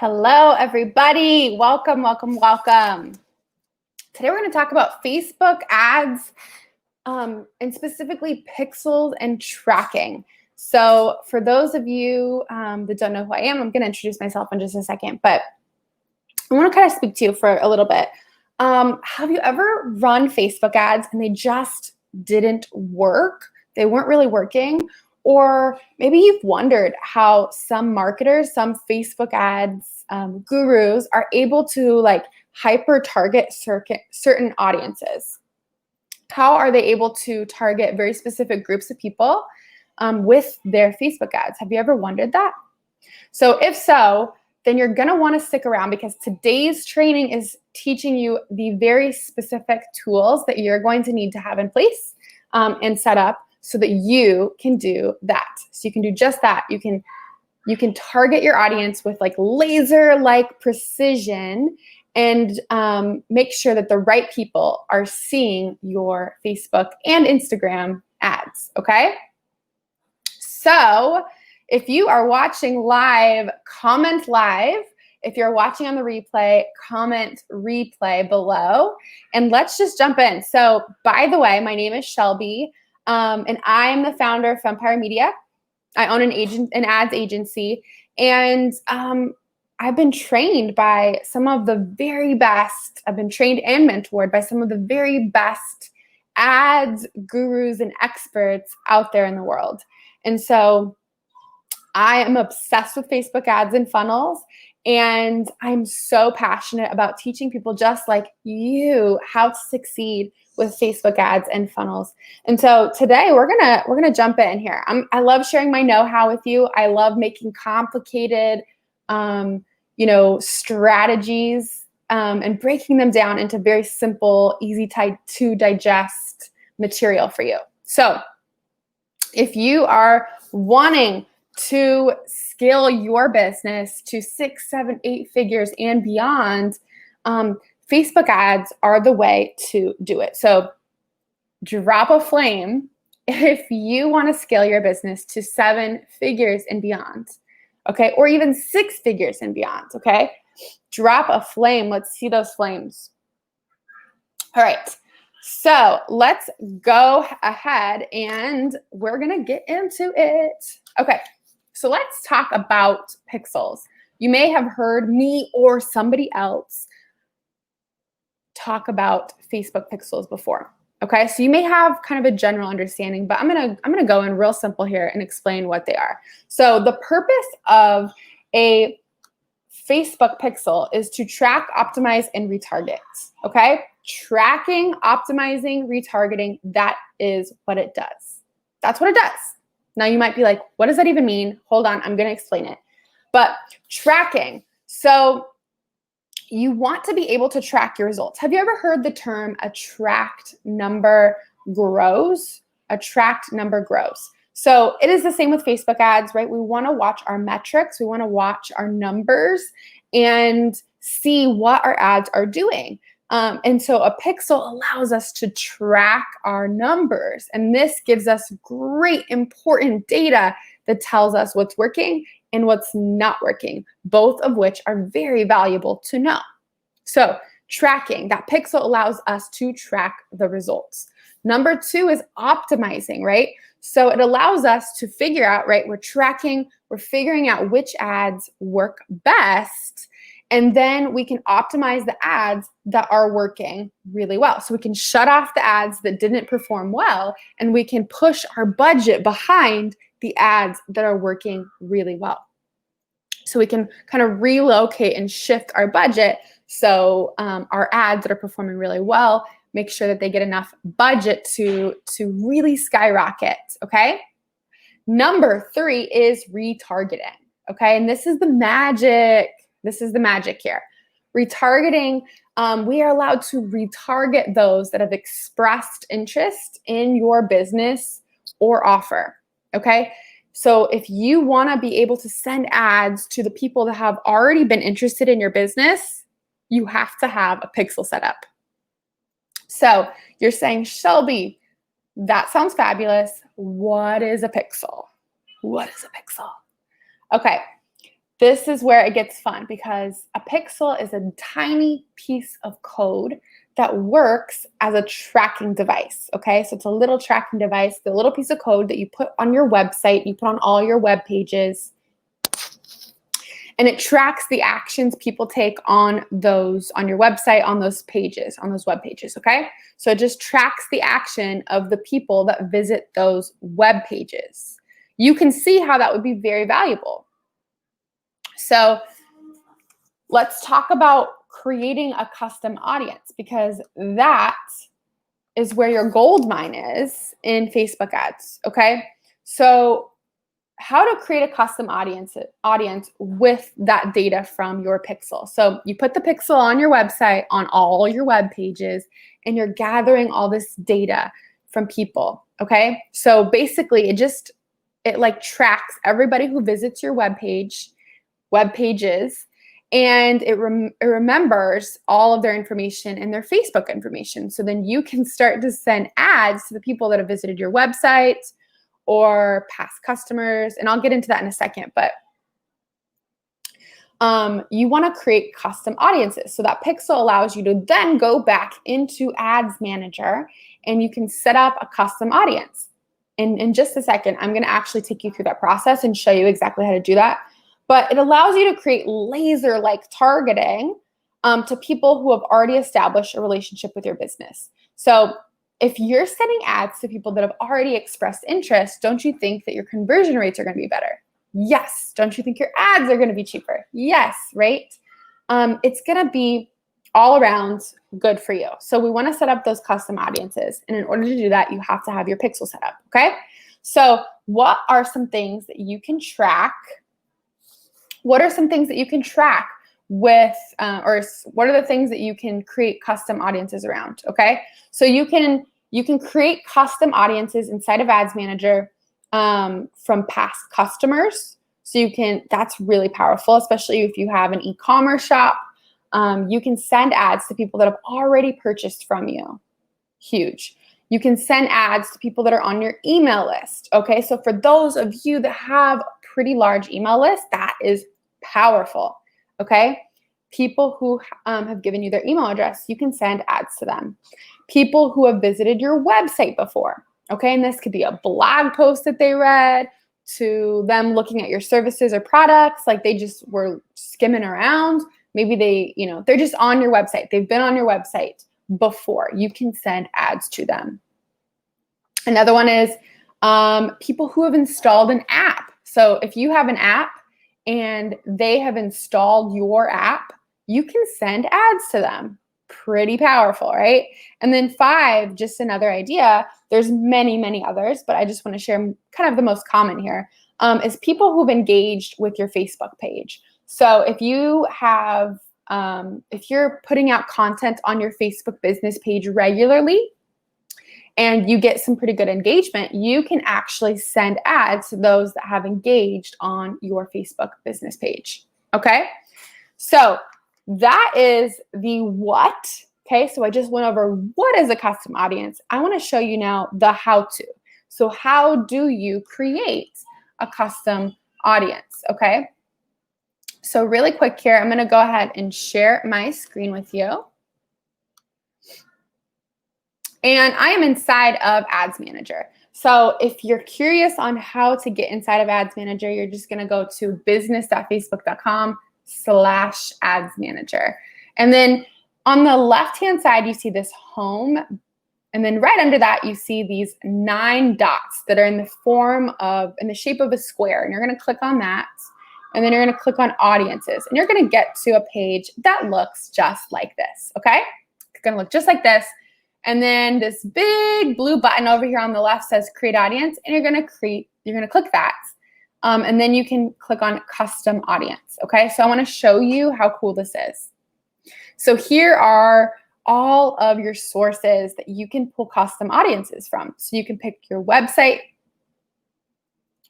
Hello, everybody. Welcome, welcome, welcome. Today, we're going to talk about Facebook ads and specifically pixels and tracking. So for those of you that don't know who I am, I'm going to introduce myself in just a second, but I want to kind of speak to you for a little bit. Have you ever run Facebook ads and they just didn't work? They weren't really working? Or maybe you've wondered how some marketers, some Facebook ads gurus are able to like hyper target certain audiences. How are they able to target very specific groups of people with their Facebook ads? Have you ever wondered that? So if so, then you're going to want to stick around because today's training is teaching you the very specific tools that you're going to need to have in place and set up so that you can do that. So you can do just that. You can target your audience with like laser-like precision and make sure that the right people are seeing your Facebook and Instagram ads, okay? So if you are watching live, comment live. If you're watching on the replay, comment replay below. And let's just jump in. So by the way, my name is Shelby, and I'm the founder of Empire Media. I own an ads agency, and I've been trained by some of the very best. I've been trained and mentored by some of the very best ads gurus and experts out there in the world. And so I am obsessed with Facebook ads and funnels, and I'm so passionate about teaching people just like you how to succeed with Facebook ads and funnels. And so today we're gonna jump in here. I love sharing my know-how with you. I love making complicated, strategies and breaking them down into very simple, easy to digest material for you. So if you are wanting to scale your business to 6, 7, 8 figures and beyond, Facebook ads are the way to do it. So drop a flame if you want to scale your business to 7 figures and beyond, okay? Or even 6 figures and beyond, okay? Drop a flame. Let's see those flames. All right. So let's go ahead and we're going to get into it. Okay. So let's talk about pixels. You may have heard me or somebody else talk about Facebook pixels before. Okay, so you may have kind of a general understanding, but I'm gonna go in real simple here and explain what they are. So the purpose of a Facebook pixel is to track, optimize, and retarget. Okay, tracking, optimizing, retargeting, that is what it does. That's what it does. Now you might be like, what does that even mean? Hold on, I'm gonna explain it. But tracking, so you want to be able to track your results. Have you ever heard the term a tracked number grows? A tracked number grows. So it is the same with Facebook ads, right? We want to watch our metrics. We want to watch our numbers and see what our ads are doing. And so a pixel allows us to track our numbers. And this gives us great, important data that tells us what's working and what's not working, both of which are very valuable to know. So tracking, that pixel allows us to track the results. Number 2 is optimizing, right? So it allows us to figure out, right, we're tracking, we're figuring out which ads work best, and then we can optimize the ads that are working really well. So we can shut off the ads that didn't perform well, and we can push our budget behind the ads that are working really well. So we can kind of relocate and shift our budget so our ads that are performing really well, make sure that they get enough budget to really skyrocket, okay? Number 3 is retargeting, okay? And this is the magic. This is the magic here. Retargeting, we are allowed to retarget those that have expressed interest in your business or offer, okay? So if you want to be able to send ads to the people that have already been interested in your business, you have to have a pixel set up. So you're saying, Shelby, that sounds fabulous. What is a pixel? What is a pixel? Okay. This is where it gets fun because a pixel is a tiny piece of code that works as a tracking device, okay? So it's a little tracking device, the little piece of code that you put on your website, you put on all your web pages, and it tracks the actions people take on your website, on those pages, on those web pages, okay? So it just tracks the action of the people that visit those web pages. You can see how that would be very valuable. So let's talk about creating a custom audience, because that is where your gold mine is in Facebook ads, okay? So how to create a custom audience with that data from your pixel. So you put the pixel on your website, on all your web pages, and you're gathering all this data from people, okay? So basically it like tracks everybody who visits your web pages, and it remembers all of their information and their Facebook information. So then you can start to send ads to the people that have visited your website or past customers. And I'll get into that in a second, but you want to create custom audiences. So that pixel allows you to then go back into Ads Manager and you can set up a custom audience. In just a second, I'm going to actually take you through that process and show you exactly how to do that. But it allows you to create laser-like targeting to people who have already established a relationship with your business. So if you're sending ads to people that have already expressed interest, don't you think that your conversion rates are going to be better? Yes. Don't you think your ads are going to be cheaper? Yes, right? It's going to be all around good for you. So we want to set up those custom audiences. And in order to do that, you have to have your pixel set up, okay? So what are some things that you can track? What are some things that you can track with, or what are the things that you can create custom audiences around, okay? So you can create custom audiences inside of Ads Manager from past customers. So that's really powerful, especially if you have an e-commerce shop. You can send ads to people that have already purchased from you. Huge. You can send ads to people that are on your email list, okay? So for those of you that have a pretty large email list, that is powerful, okay? People who have given you their email address, you can send ads to them. People who have visited your website before, okay? And this could be a blog post that they read, to them looking at your services or products, like they just were skimming around. Maybe they're just on your website. They've been on your website before. You can send ads to them. Another one is people who have installed an app. So if you have an app and they have installed your app, you can send ads to them. Pretty powerful, right? And then 5, just another idea, there's many, many others, but I just want to share kind of the most common here, is people who've engaged with your Facebook page. So if you have, if you're putting out content on your Facebook business page regularly, and you get some pretty good engagement, you can actually send ads to those that have engaged on your Facebook business page, okay? So that is the what, okay? So I just went over what is a custom audience. I wanna show you now the how to. So how do you create a custom audience, okay? So really quick here, I'm gonna go ahead and share my screen with you. And I am inside of Ads Manager. So if you're curious on how to get inside of Ads Manager, you're just gonna go to business.facebook.com/Ads Manager. And then on the left-hand side, you see this home. And then right under that, you see these 9 dots that are in the shape of a square. And you're gonna click on that. And then you're gonna click on audiences. And you're gonna get to a page that looks just like this, okay? It's gonna look just like this. And then this big blue button over here on the left says create audience, and you're gonna click that. And then you can click on custom audience, okay? So I wanna show you how cool this is. So here are all of your sources that you can pull custom audiences from. So you can pick your website,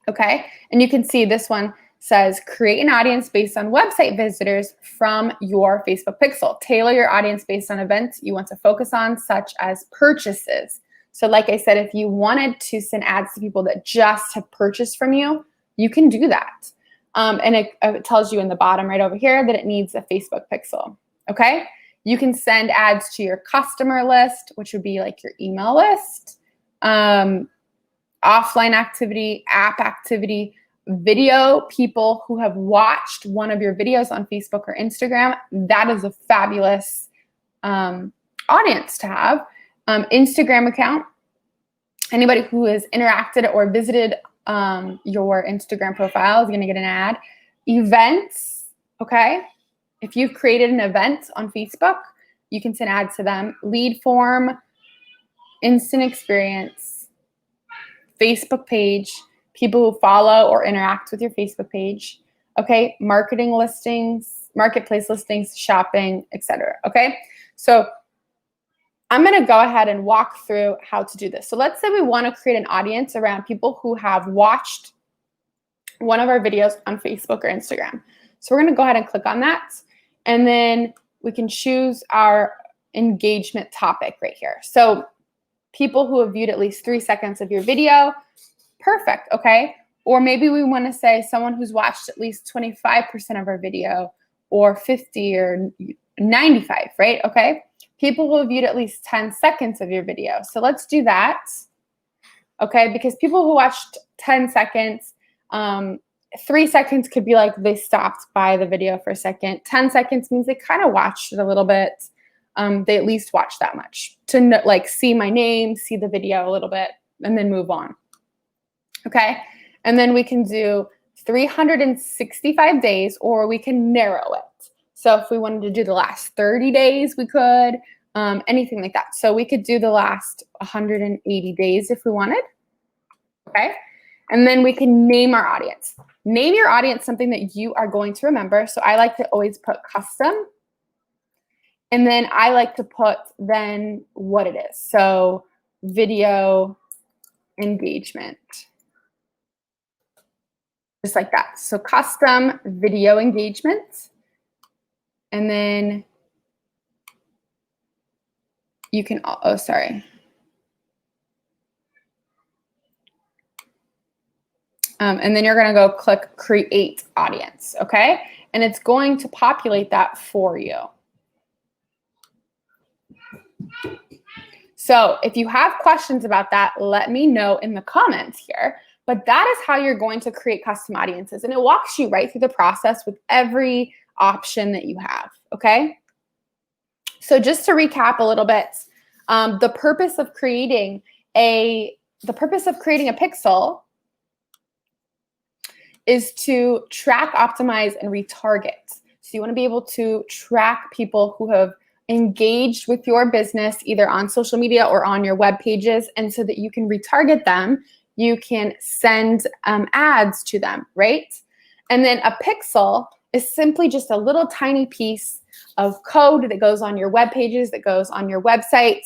okay? And you can see this one says create an audience based on website visitors from your Facebook pixel. Tailor your audience based on events you want to focus on, such as purchases. So like I said, if you wanted to send ads to people that just have purchased from you, you can do that. And it tells you in the bottom right over here that it needs a Facebook pixel, okay? You can send ads to your customer list, which would be like your email list, offline activity, app activity, video, people who have watched one of your videos on Facebook or Instagram. That is a fabulous audience to have. Instagram account, anybody who has interacted or visited your Instagram profile is going to get an ad. Events, okay? If you've created an event on Facebook, you can send ads to them. Lead form, instant experience, Facebook page, people who follow or interact with your Facebook page, okay? Marketing listings, marketplace listings, shopping, etc. Okay? So I'm going to go ahead and walk through how to do this. So let's say we want to create an audience around people who have watched one of our videos on Facebook or Instagram. So we're going to go ahead and click on that. And then we can choose our engagement topic right here. So people who have viewed at least 3 seconds of your video, perfect, okay? Or maybe we want to say someone who's watched at least 25% of our video, or 50 or 95, right? Okay? People who have viewed at least 10 seconds of your video. So let's do that, okay? Because people who watched 10 seconds, 3 seconds could be like they stopped by the video for a second. 10 seconds means they kind of watched it a little bit. They at least watched that much to know, like see my name, see the video a little bit, and then move on. Okay? And then we can do 365 days, or we can narrow it. So if we wanted to do the last 30 days, we could, anything like that. So we could do the last 180 days if we wanted. Okay? And then we can name our audience. Name your audience something that you are going to remember. So I like to always put custom. And then I like to put then what it is. So video engagement. Just like that. So custom video engagement. And then you can, oh, sorry. And then you're going to go click create audience, okay? And it's going to populate that for you. So if you have questions about that, let me know in the comments here. But that is how you're going to create custom audiences. And it walks you right through the process with every option that you have, okay? So just to recap a little bit, the purpose of creating a pixel is to track, optimize, and retarget. So you want to be able to track people who have engaged with your business either on social media or on your web pages, and so that you can retarget them, you can send ads to them, right? And then a pixel is simply just a little tiny piece of code that goes on your web pages, that goes on your website,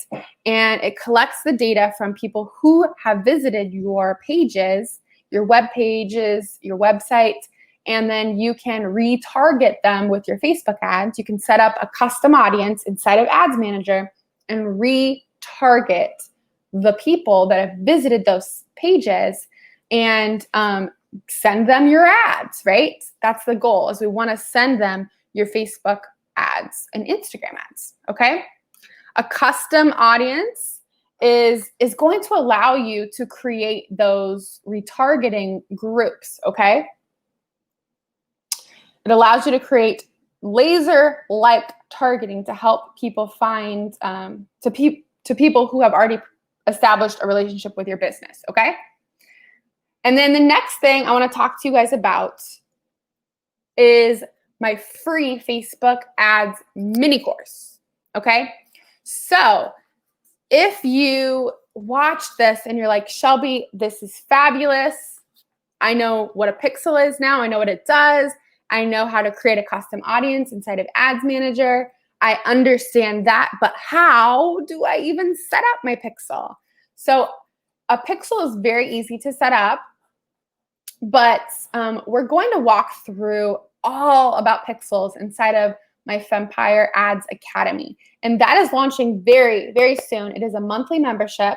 and it collects the data from people who have visited your pages, your web pages, your website, and then you can retarget them with your Facebook ads. You can set up a custom audience inside of Ads Manager and retarget the people that have visited those pages and send them your ads, right? That's the goal, is we want to send them your Facebook ads and Instagram ads, okay? A custom audience is going to allow you to create those retargeting groups, okay? It allows you to create laser-like targeting to help people find, to people who have already established a relationship with your business, okay? And then the next thing I want to talk to you guys about is my free Facebook ads mini course, okay? So if you watch this and you're like, Shelby, this is fabulous. I know what a pixel is now. I know what it does. I know how to create a custom audience inside of Ads Manager. I understand that, but how do I even set up my pixel? So a pixel is very easy to set up, but we're going to walk through all about pixels inside of my Fempire Ads Academy. And that is launching very, very soon. It is a monthly membership,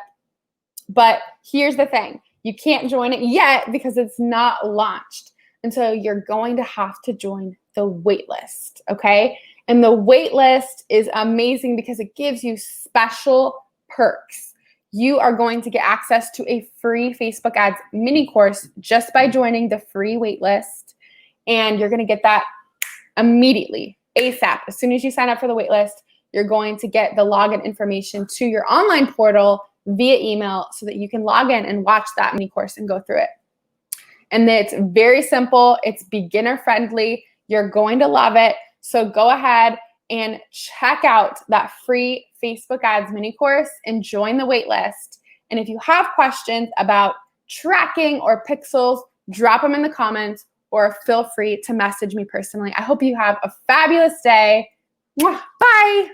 but here's the thing. You can't join it yet because it's not launched. And so you're going to have to join the waitlist, okay? And the waitlist is amazing because it gives you special perks. You are going to get access to a free Facebook ads mini course just by joining the free waitlist. And you're going to get that immediately, ASAP. As soon as you sign up for the waitlist, you're going to get the login information to your online portal via email so that you can log in and watch that mini course and go through it. And it's very simple. It's beginner friendly. You're going to love it. So go ahead and check out that free Facebook ads mini course and join the waitlist. And if you have questions about tracking or pixels, drop them in the comments or feel free to message me personally. I hope you have a fabulous day. Bye.